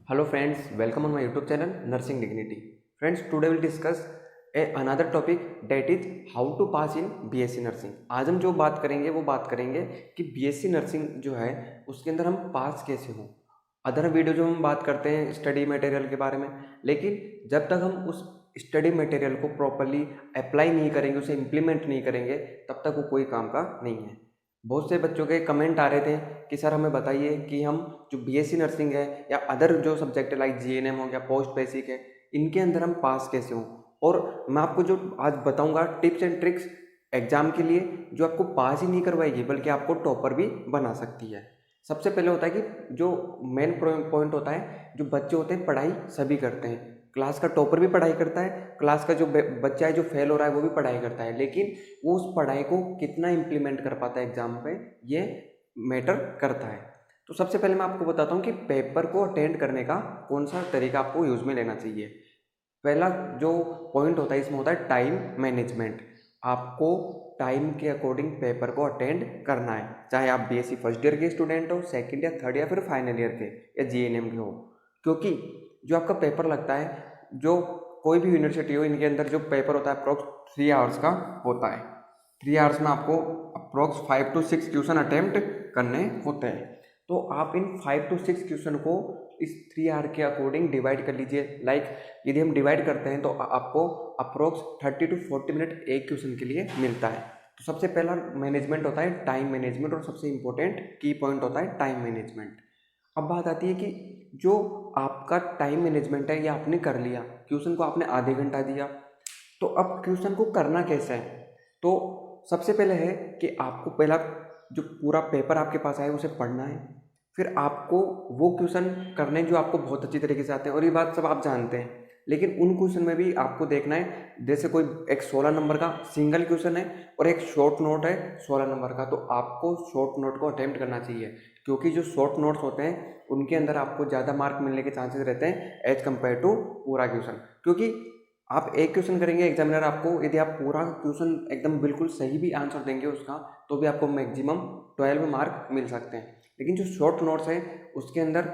Hello friends, welcome on my YouTube channel Nursing Dignity. Friends, today we'll discuss another topic that is how to pass in BSc Nursing. आज हम जो बात करेंगे वो बात करेंगे कि BSc Nursing जो है उसके अंदर हम पास कैसे हों। अदर वीडियो जो हम बात करते हैं स्टडी मटेरियल के बारे में, लेकिन जब तक हम उस स्टडी मटेरियल को प्रॉपरली अप्लाई नहीं करेंगे, उसे इम्प्लीमेंट नहीं करेंगे, तब तक वो कोई काम का नहीं है। बहुत से बच्चों के कमेंट आ रहे थे कि सर हमें बताइए कि हम जो बीएससी नर्सिंग है या अदर जो सब्जेक्ट है लाइक जीएनएम हो गया, पोस्ट बेसिक है, इनके अंदर हम पास कैसे हों। और मैं आपको जो आज बताऊंगा टिप्स एंड ट्रिक्स एग्जाम के लिए, जो आपको पास ही नहीं करवाएगी बल्कि आपको टॉपर भी बना सकती है। सबसे पहले होता है कि जो मेन पॉइंट होता है, जो बच्चे होते हैं पढ़ाई सभी करते हैं, क्लास का टॉपर भी पढ़ाई करता है, क्लास का जो बच्चा है जो फेल हो रहा है वो भी पढ़ाई करता है, लेकिन वो उस पढ़ाई को कितना इम्प्लीमेंट कर पाता है एग्जाम पे, ये मैटर करता है। तो सबसे पहले मैं आपको बताता हूँ कि पेपर को अटेंड करने का कौन सा तरीका आपको यूज़ में लेना चाहिए। पहला जो पॉइंट होता है इसमें होता है टाइम मैनेजमेंट। आपको टाइम के अकॉर्डिंग पेपर को अटेंड करना है, चाहे आप बीएससी फर्स्ट ईयर के स्टूडेंट हो, सेकंड या थर्ड या फिर फाइनल ईयर के या जीएनएम के हो। क्योंकि जो आपका पेपर लगता है, जो कोई भी यूनिवर्सिटी हो, इनके अंदर जो पेपर होता है अप्रोक्स 3 आवर्स का होता है। 3 आवर्स में आपको अप्रोक्स 5 to 6 क्वेश्चन अटेम्प्ट करने होते हैं। तो आप इन 5 to 6 क्वेश्चन को इस 3 आवर के अकॉर्डिंग डिवाइड कर लीजिए। लाइक यदि हम डिवाइड करते हैं तो आपको अप्रोक्स 30 to 40 मिनट एक क्वेश्चन के लिए मिलता है। तो सबसे पहला मैनेजमेंट होता है टाइम मैनेजमेंट, और सबसे इंपॉर्टेंट की पॉइंट होता है टाइम मैनेजमेंट। अब बात आती है कि जो आपका टाइम मैनेजमेंट है ये आपने कर लिया, क्वेश्चन को आपने आधे घंटा दिया, तो अब क्वेश्चन को करना कैसे है। तो सबसे पहले है कि आपको पहला जो पूरा पेपर आपके पास आए उसे पढ़ना है, फिर आपको वो क्वेश्चन करने जो आपको बहुत अच्छी तरीके से आते हैं, और ये बात सब आप जानते हैं, लेकिन उन क्वेश्चन में भी आपको देखना है, जैसे कोई एक 16 नंबर का सिंगल क्वेश्चन है और एक शॉर्ट नोट है 16 नंबर का, तो आपको शॉर्ट नोट को अटेम्प्ट करना चाहिए, क्योंकि जो शॉर्ट नोट्स होते हैं उनके अंदर आपको ज़्यादा मार्क मिलने के चांसेस रहते हैं एज कम्पेयर टू पूरा क्वेश्चन। क्योंकि आप एक क्वेश्चन करेंगे, एग्जामिनर आपको, यदि आप पूरा क्वेश्चन एकदम बिल्कुल सही भी आंसर देंगे उसका, तो भी आपको मैक्सिमम 12 मार्क मिल सकते हैं। लेकिन जो शॉर्ट नोट्स है उसके अंदर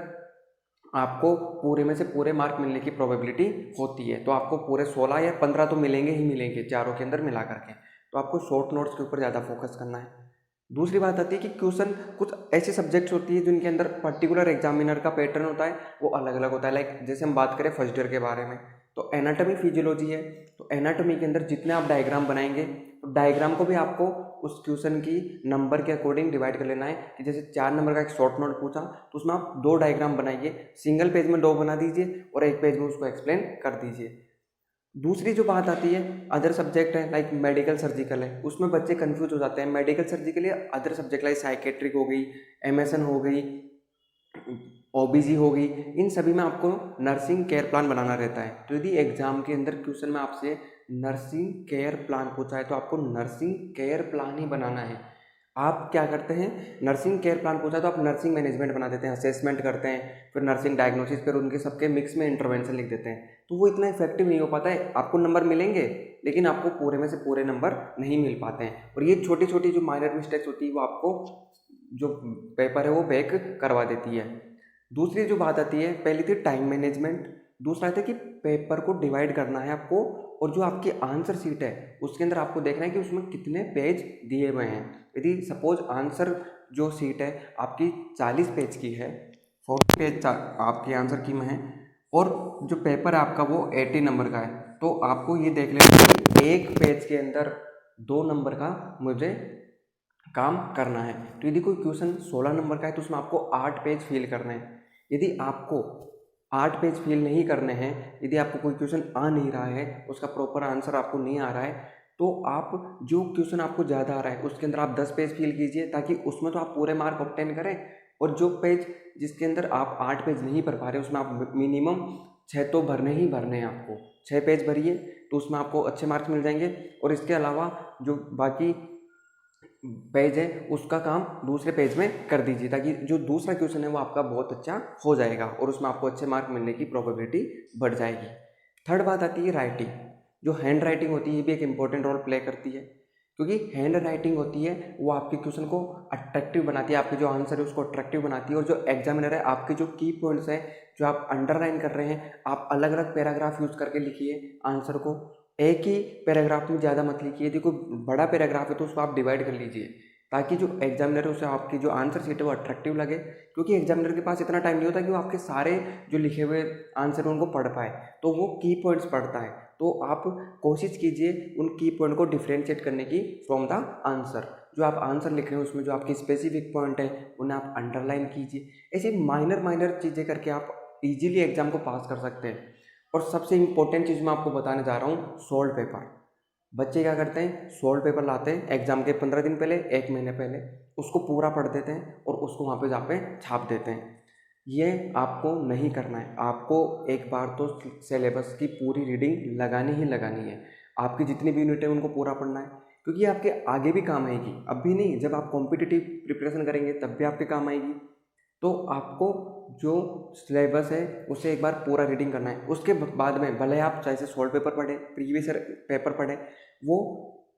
आपको पूरे में से पूरे मार्क मिलने की प्रोबेबिलिटी होती है, तो आपको पूरे 16 या 15 तो मिलेंगे ही मिलेंगे चारों के अंदर मिला करके। तो आपको शॉर्ट नोट्स के ऊपर ज़्यादा फोकस करना है। दूसरी बात आती है कि क्वेश्चन कुछ ऐसे सब्जेक्ट्स होती है जिनके अंदर पर्टिकुलर एग्जामिनर का पैटर्न होता है, वो अलग अलग होता है। लाइक जैसे हम बात करें फर्स्ट ईयर के बारे में, तो एनाटॉमी फिजियोलॉजी है, तो एनाटॉमी के अंदर जितने आप डायग्राम बनाएंगे, तो डायग्राम को भी आपको उस क्वेश्चन की नंबर के अकॉर्डिंग डिवाइड कर लेना है। कि जैसे 4 नंबर का एक शॉर्ट नोट पूछा तो उसमें आप 2 डायग्राम बनाइए, सिंगल पेज में 2 बना दीजिए और एक पेज में उसको एक्सप्लेन कर दीजिए। दूसरी जो बात आती है अदर सब्जेक्ट है, लाइक मेडिकल सर्जिकल है, उसमें बच्चे कंफ्यूज हो जाते हैं। मेडिकल सर्जिकल या अदर सब्जेक्ट लाइक साइकेट्रिक हो गई, एमएसएन हो गई, ओबीजी हो गई, इन सभी में आपको नर्सिंग केयर प्लान बनाना रहता है। तो यदि एग्जाम के अंदर क्वेश्चन में आपसे नर्सिंग केयर प्लान पूछा है तो आपको नर्सिंग केयर प्लान ही बनाना है। आप क्या करते हैं, नर्सिंग केयर प्लान पूछा तो आप नर्सिंग मैनेजमेंट बना देते हैं, असेसमेंट करते हैं, फिर नर्सिंग डायग्नोसिस, फिर उनके सबके मिक्स में इंटरवेंशन लिख देते हैं। तो वो इतना इफेक्टिव नहीं हो पाता है। आपको नंबर मिलेंगे लेकिन आपको पूरे में से पूरे नंबर नहीं मिल पाते हैं, और ये छोटी छोटी जो माइनर मिस्टेक्स होती है वो आपको जो पेपर है वो बैक करवा देती है। दूसरी जो बात आती है, पहली थी टाइम मैनेजमेंट, दूसरा था कि पेपर को डिवाइड करना है आपको, और जो आपकी आंसर शीट है उसके अंदर आपको देखना है कि उसमें कितने पेज दिए हुए हैं। यदि सपोज आंसर जो शीट है आपकी 40 पेज की है, 40 पेज आपकी आंसर की में है, और जो पेपर है आपका वो 80 नंबर का है, तो आपको ये देख लेना कि एक पेज के अंदर 2 नंबर का मुझे काम करना है। तो यदि कोई क्वेश्चन 16 नंबर का है तो उसमें आपको 8 पेज फिल करने हैं। यदि आपको 8 पेज फिल नहीं करने हैं, यदि आपको कोई क्वेश्चन आ नहीं रहा है, उसका प्रॉपर आंसर आपको नहीं आ रहा है, तो आप जो क्वेश्चन आपको ज़्यादा आ रहा है उसके अंदर आप 10 पेज फिल कीजिए, ताकि उसमें तो आप पूरे मार्क ऑब्टेन करें। और जो पेज जिसके अंदर आप 8 पेज नहीं भर पा रहे उसमें आप मिनिमम 6 तो भरने ही भरने हैं। आपको 6 पेज भरिए तो उसमें आपको अच्छे मार्क्स मिल जाएंगे, और इसके अलावा जो बाकी पेज है उसका काम दूसरे पेज में कर दीजिए, ताकि जो दूसरा क्वेश्चन है वो आपका बहुत अच्छा हो जाएगा और उसमें आपको अच्छे मार्क मिलने की प्रोबेबिलिटी बढ़ जाएगी। थर्ड बात आती है राइटिंग। जो हैंड राइटिंग होती है ये भी एक इम्पॉर्टेंट रोल प्ले करती है, क्योंकि हैंड राइटिंग होती है वो आपके क्वेश्चन को अट्रैक्टिव बनाती है, आपके जो आंसर है उसको अट्रैक्टिव बनाती है। और जो एग्जामिनर है आपके जो की पॉइंट्स हैं जो आप अंडरलाइन कर रहे हैं, आप अलग अलग पैराग्राफ यूज़ करके लिखिए आंसर को, एक ही पैराग्राफ में ज़्यादा मत लिखिए। यदि कोई बड़ा पैराग्राफ है तो उसको आप डिवाइड कर लीजिए, ताकि जो एग्जामिनर है उसे आपकी जो आंसर शीट है वो अट्रैक्टिव लगे। क्योंकि एग्जामिनर के पास इतना टाइम नहीं होता कि वो आपके सारे जो लिखे हुए आंसर उनको पढ़ पाए, तो वो की पॉइंट्स पढ़ता है। तो आप कोशिश कीजिए उन की पॉइंट को डिफ्रेंशिएट करने की फ्रॉम द आंसर। जो आप आंसर लिख रहे हैं उसमें जो आपकी स्पेसिफिक पॉइंट है उन्हें आप अंडरलाइन कीजिए। ऐसी माइनर माइनर चीज़ें करके आप इजीली एग्जाम को पास कर सकते हैं। और सबसे इम्पोर्टेंट चीज़ मैं आपको बताने जा रहा हूँ, सोल्ड पेपर। बच्चे क्या करते हैं, सोल्ड पेपर लाते हैं एग्जाम के 15 दिन पहले, 1 महीने पहले, उसको पूरा पढ़ देते हैं और उसको वहाँ पे जाके छाप देते हैं। ये आपको नहीं करना है। आपको एक बार तो सिलेबस की पूरी रीडिंग लगानी ही लगानी है। आपकी जितनी भी यूनिट है उनको पूरा पढ़ना है, क्योंकि आपके आगे भी काम आएगी। अब भी नहीं, जब आप कॉम्पिटिटिव प्रिपरेशन करेंगे तब भी आपके काम आएगी। तो आपको जो सिलेबस है उसे एक बार पूरा रीडिंग करना है। उसके बाद में भले आप चाहे से सोल्ड पेपर पढ़ें, प्रीवियस पेपर पढ़ें, वो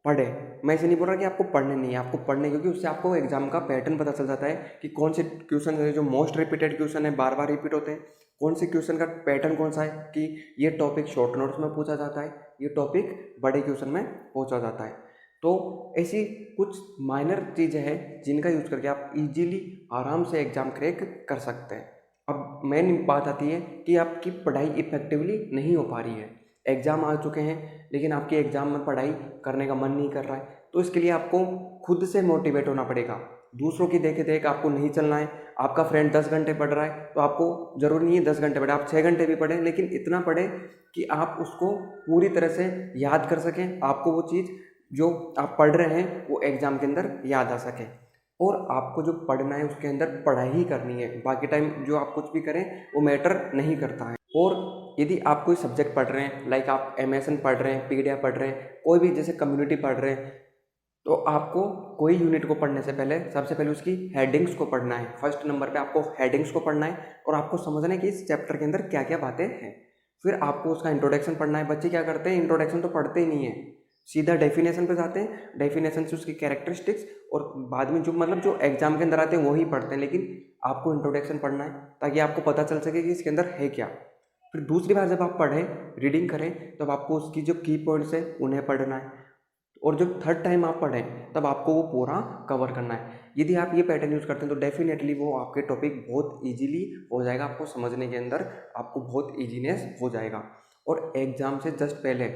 पढ़े। मैं इसे नहीं बोल रहा कि आपको पढ़ने नहीं है, आपको पढ़ने, क्योंकि उससे आपको एग्जाम का पैटर्न पता चल जाता है कि कौन से क्वेश्चन है जो मोस्ट रिपीटेड क्वेश्चन है, बार बार रिपीट होते हैं, कौन से क्वेश्चन का पैटर्न कौन सा है कि ये टॉपिक शॉर्ट नोट्स में पूछा जाता है, ये टॉपिक बड़े क्वेश्चन में पूछा जाता है। तो ऐसी कुछ माइनर चीज़ें हैं जिनका यूज़ करके आप इजीली आराम से एग्ज़ाम क्रैक कर सकते हैं। अब मेन बात आती है कि आपकी पढ़ाई इफेक्टिवली नहीं हो पा रही है। एग्ज़ाम आ चुके हैं लेकिन आपके एग्ज़ाम में पढ़ाई करने का मन नहीं कर रहा है, तो इसके लिए आपको खुद से मोटिवेट होना पड़ेगा। दूसरों की देखे देख आपको नहीं चलना है। आपका फ्रेंड 10 घंटे पढ़ रहा है तो आपको ज़रूरी नहीं है 10 घंटे पढ़े, आप 6 घंटे भी पढ़ें, लेकिन इतना पढ़ें कि आप उसको पूरी तरह से याद कर सकें। आपको वो चीज़ जो आप पढ़ रहे हैं वो एग्ज़ाम के अंदर याद आ सके। और आपको जो पढ़ना है उसके अंदर पढ़ाई ही करनी है, बाकी टाइम जो आप कुछ भी करें वो मैटर नहीं करता है। और यदि आप कोई सब्जेक्ट पढ़ रहे हैं, लाइक आप एमएसएन पढ़ रहे हैं, पीडिया पढ़ रहे हैं, कोई भी जैसे कम्युनिटी पढ़ रहे हैं, तो आपको कोई यूनिट को पढ़ने से पहले सबसे पहले उसकी हेडिंग्स को पढ़ना है। फर्स्ट नंबर पे आपको हेडिंग्स को पढ़ना है और आपको समझना है कि इस चैप्टर के अंदर क्या क्या बातें हैं। फिर आपको उसका इंट्रोडक्शन पढ़ना है। बच्चे क्या करते हैं, इंट्रोडक्शन तो पढ़ते ही नहीं है, सीधा डेफिनेशन पे जाते हैं, डेफिनेशन से उसकी कैरेक्टरिस्टिक्स, और बाद में जो मतलब जो एग्जाम के अंदर आते हैं वही पढ़ते हैं। लेकिन आपको इंट्रोडक्शन पढ़ना है ताकि आपको पता चल सके कि इसके अंदर है क्या। फिर दूसरी बार जब आप पढ़ें, रीडिंग करें, तब आपको उसकी जो की पॉइंट्स है उन्हें पढ़ना है। और जब थर्ड टाइम आप पढ़ें तब आपको वो पूरा कवर करना है। यदि आप ये पैटर्न यूज़ करते हैं तो डेफिनेटली वो आपके टॉपिक बहुत इजीली हो जाएगा, आपको समझने के अंदर आपको बहुत ईजीनेस हो जाएगा। और एग्ज़ाम से जस्ट पहले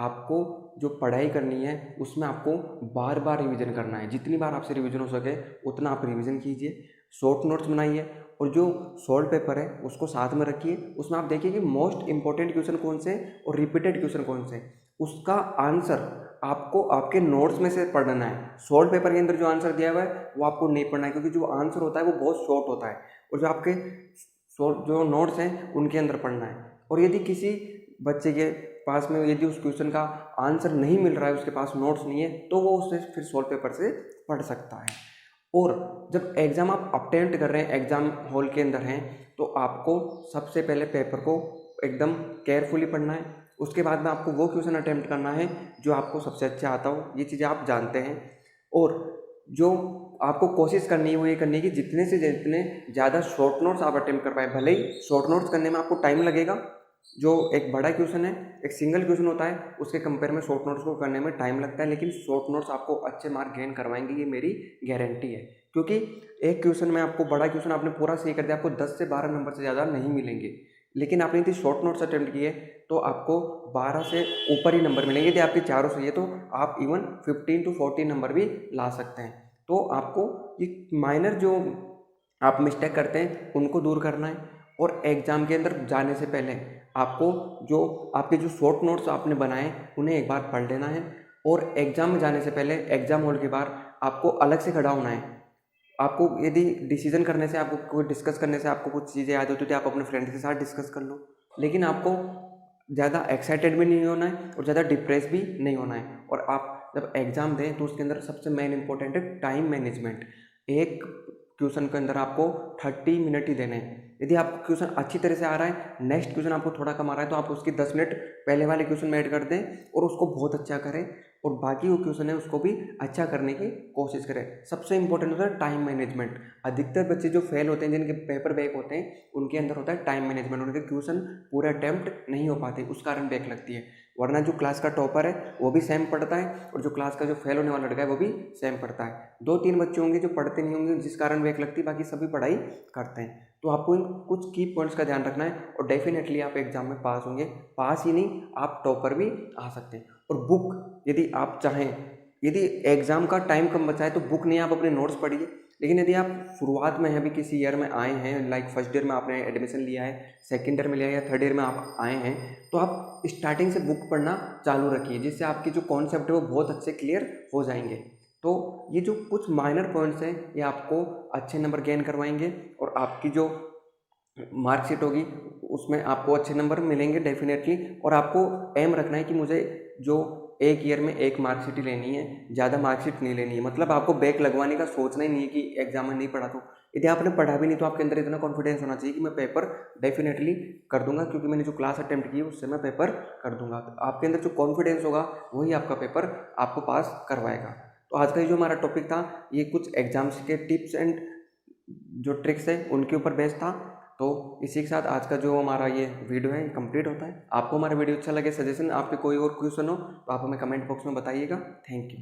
आपको जो पढ़ाई करनी है उसमें आपको बार बार रिवीजन करना है। जितनी बार आपसे रिवीजन हो सके उतना आप रिवीजन कीजिए, शॉर्ट नोट्स बनाइए, और जो सॉल्व पेपर है उसको साथ में रखिए। उसमें आप देखिए कि मोस्ट इंपॉर्टेंट क्वेश्चन कौन से और रिपीटेड क्वेश्चन कौन से, उसका आंसर आपको आपके नोट्स में से पढ़ना है। सॉल्व पेपर के अंदर जो आंसर दिया हुआ है वो आपको नहीं पढ़ना है, क्योंकि जो आंसर होता है वो बहुत शॉर्ट होता है, और जो आपके जो नोट्स हैं उनके अंदर पढ़ना है। और यदि किसी बच्चे के पास में यदि उस क्वेश्चन का आंसर नहीं मिल रहा है, उसके पास नोट्स नहीं है, तो वो उससे फिर सॉल्व पेपर से पढ़ सकता है। और जब एग्ज़ाम आप अटेम्प्ट कर रहे हैं, एग्ज़ाम हॉल के अंदर हैं, तो आपको सबसे पहले पेपर को एकदम केयरफुली पढ़ना है। उसके बाद में आपको वो क्वेश्चन अटेम्प्ट करना है जो आपको सबसे अच्छा आता हो, ये चीज़ें आप जानते हैं। और जो आपको कोशिश करनी है वो ये करनी है कि जितने से जितने ज़्यादा शॉर्ट नोट्स आप अटेम्प्ट कर पाए। भले ही शॉर्ट नोट्स करने में आपको टाइम लगेगा, जो एक बड़ा क्वेश्चन है, एक सिंगल क्वेश्चन होता है, उसके कंपेयर में शॉर्ट नोट्स को करने में टाइम लगता है, लेकिन शॉर्ट नोट्स आपको अच्छे मार्क गेन करवाएंगे, ये मेरी गारंटी है। क्योंकि एक क्वेश्चन में आपको बड़ा क्वेश्चन आपने पूरा सही कर दिया, आपको 10 से 12 नंबर से ज़्यादा नहीं मिलेंगे, लेकिन आपने यदि शॉर्ट नोट्स अटेम्प्ट किए तो आपको 12 से ऊपर ही नंबर मिलेंगे। यदि आपके चारों सही है तो आप इवन 15 to 14 नंबर भी ला सकते हैं। तो आपको ये माइनर जो आप मिस्टेक करते हैं उनको दूर करना है। और एग्ज़ाम के अंदर जाने से पहले आपको जो आपके जो शॉर्ट नोट्स आपने बनाए उन्हें एक बार पढ़ लेना है। और एग्ज़ाम में जाने से पहले एग्ज़ाम हॉल के बाहर आपको अलग से खड़ा होना है। आपको यदि डिसीजन करने से, आपको कोई डिस्कस करने से आपको कुछ चीज़ें याद होती थी, आप अपने फ्रेंड के साथ डिस्कस कर लो, लेकिन आपको ज़्यादा एक्साइटेड भी नहीं होना है और ज़्यादा डिप्रेस भी नहीं होना है। और आप जब एग्ज़ाम दें तो उसके अंदर सबसे मेन इंपॉर्टेंट है टाइम मैनेजमेंट। एक क्वेश्चन के अंदर आपको 30 मिनट ही देने हैं। यदि आपको क्वेश्चन अच्छी तरह से आ रहा है, नेक्स्ट क्वेश्चन आपको थोड़ा कम आ रहा है, तो आप उसकी 10 मिनट पहले वाले क्वेश्चन में ऐड कर दें और उसको बहुत अच्छा करें, और बाकी वो क्वेश्चन है उसको भी अच्छा करने की कोशिश करें। सबसे इंपॉर्टेंट होता है टाइम मैनेजमेंट। अधिकतर बच्चे जो फेल होते हैं, जिनके पेपर बैक होते हैं, उनके अंदर होता है टाइम मैनेजमेंट, उनके क्वेश्चन पूरे अटेम्प्ट नहीं हो पाते, उस कारण बैक लगती है। वरना जो क्लास का टॉपर है वो भी सेम पढ़ता है, और जो क्लास का जो फेल होने वाला लड़का है वो भी सेम पढ़ता है। 2-3 बच्चे होंगे जो पढ़ते नहीं होंगे, जिस कारण बैक लगती है, बाकी सभी पढ़ाई करते हैं। तो आपको इन कुछ की पॉइंट्स का ध्यान रखना है, और डेफिनेटली आप एग्जाम में पास होंगे। पास ही नहीं, आप टॉपर भी आ सकते हैं। और बुक यदि आप चाहें, यदि एग्जाम का टाइम कम बचा है तो बुक नहीं, आप अपने नोट्स पढ़िए। लेकिन यदि आप शुरुआत में हैं, अभी किसी ईयर में आए हैं, लाइक फर्स्ट ईयर में आपने एडमिशन लिया है, सेकंड ईयर में लिया है, या थर्ड ईयर में आप आए हैं, तो आप स्टार्टिंग से बुक पढ़ना चालू रखिए, जिससे आपकी जो कॉन्सेप्ट है वो बहुत अच्छे क्लियर हो जाएंगे। तो ये जो कुछ माइनर पॉइंट्स हैं, ये आपको अच्छे नंबर गेन करवाएंगे, और आपकी जो मार्कशीट होगी उसमें आपको अच्छे नंबर मिलेंगे डेफिनेटली। और आपको एम रखना है कि मुझे जो एक ईयर में एक मार्कशीट ही लेनी है, ज़्यादा मार्कशीट नहीं लेनी है। मतलब आपको बैक लगवाने का सोचना ही नहीं है कि एग्जाम में नहीं पढ़ा, तो यदि आपने पढ़ा भी नहीं तो आपके अंदर इतना कॉन्फिडेंस होना चाहिए कि मैं पेपर डेफिनेटली कर दूंगा, क्योंकि मैंने जो क्लास अटेम्प्ट की उससे मैं पेपर कर दूंगा। तो आपके अंदर जो कॉन्फिडेंस होगा वही आपका पेपर आपको पास करवाएगा। तो आज का ये जो हमारा टॉपिक था, ये कुछ एग्जाम्स के टिप्स एंड जो ट्रिक्स है उनके ऊपर बेस्ड था। तो इसी के साथ आज का जो हमारा ये वीडियो है कंप्लीट होता है। आपको हमारा वीडियो अच्छा लगे, सजेशन आपके कोई और क्वेश्चन हो तो आप हमें कमेंट बॉक्स में बताइएगा। Thank you.